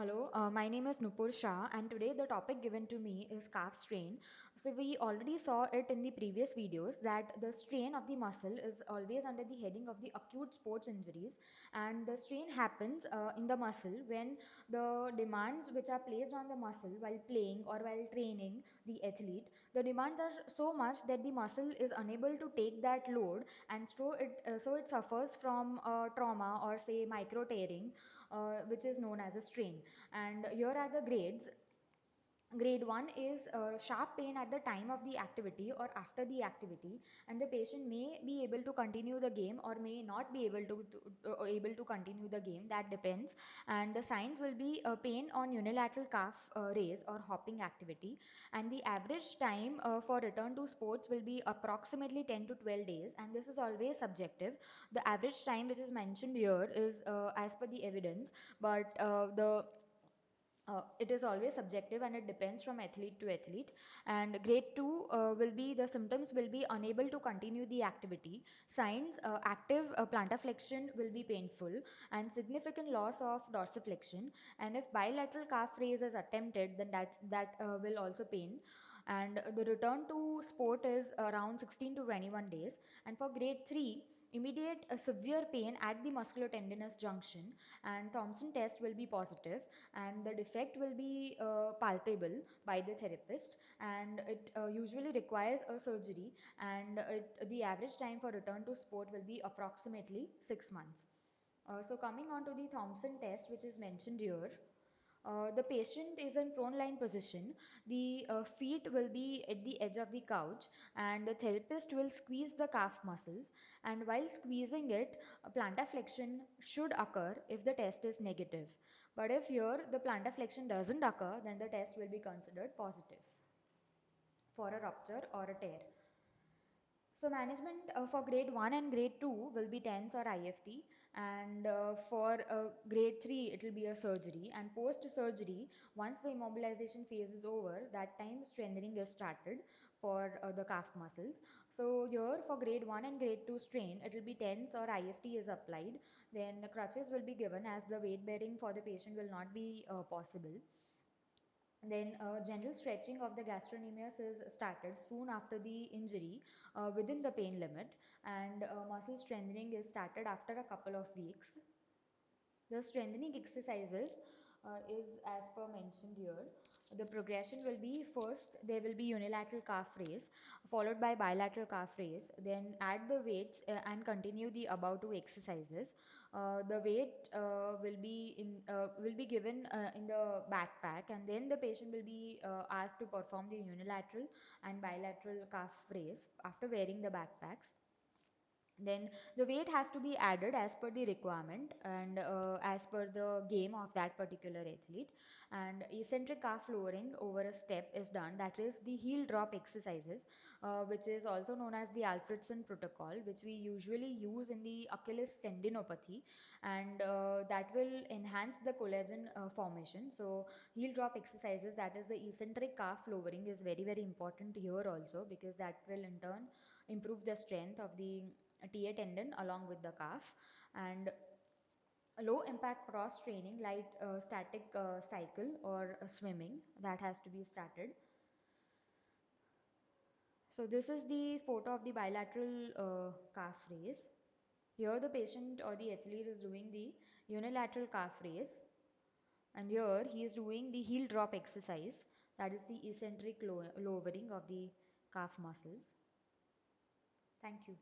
Hello, my name is Nupur Shah, and today the topic given to me is calf strain. So, we already saw it in the previous videos that the strain of the muscle is always under the heading of the acute sports injuries, and the strain happens in the muscle when the demands which are placed on the muscle while playing or while training the athlete, the demands are so much that the muscle is unable to take that load, and so it suffers from trauma or say micro tearing, which is known as a strain. And here are the grades. Grade 1 is sharp pain at the time of the activity or after the activity, and the patient may be able to continue the game or may not be able to continue the game. That depends. And the signs will be pain on unilateral calf raise or hopping activity, and the average time for return to sports will be approximately 10 to 12 days, and this is always subjective. The average time which is mentioned here is as per the evidence, but the it is always subjective and it depends from athlete to athlete. And grade 2 will be the symptoms will be unable to continue the activity. Signs active plantar flexion will be painful and significant loss of dorsiflexion. And if bilateral calf raise is attempted, then that will also pain. And the return to sport is around 16 to 21 days. And for grade 3, immediate severe pain at the musculotendinous junction, and Thompson test will be positive, and the defect will be palpable by the therapist, and it usually requires a surgery, and the average time for return to sport will be approximately 6 months. So coming on to the Thompson test, which is mentioned here, the patient is in prone lying position. The feet will be at the edge of the couch, and the therapist will squeeze the calf muscles. And while squeezing it, a plantar flexion should occur if the test is negative. But if here the plantar flexion doesn't occur, then the test will be considered positive for a rupture or a tear. So management for grade 1 and grade 2 will be TENS or IFT, and for grade 3 it will be a surgery, and post surgery, once the immobilization phase is over, that time strengthening is started for the calf muscles. So here for grade 1 and grade 2 strain, it will be TENS or IFT is applied. Then crutches will be given as the weight bearing for the patient will not be possible. Then general stretching of the gastrocnemius is started soon after the injury within the pain limit, and muscle strengthening is started after a couple of weeks. The strengthening exercises is as per mentioned here. The progression will be first there will be unilateral calf raise followed by bilateral calf raise. Then add the weights and continue the above two exercises. The weight will be given in the backpack, and then the patient will be asked to perform the unilateral and bilateral calf raise after wearing the backpacks. Then the weight has to be added as per the requirement and as per the game of that particular athlete. And eccentric calf lowering over a step is done, that is the heel drop exercises, which is also known as the Alfredson protocol, which we usually use in the Achilles tendinopathy, and that will enhance the collagen formation. So heel drop exercises, that is the eccentric calf lowering, is very important here also, because that will in turn improve the strength of the TA tendon along with the calf. And low impact cross training like static cycle or swimming, that has to be started. So this is the photo of the bilateral calf raise. Here the patient or the athlete is doing the unilateral calf raise, and here he is doing the heel drop exercise, that is the eccentric lowering of the calf muscles. Thank you.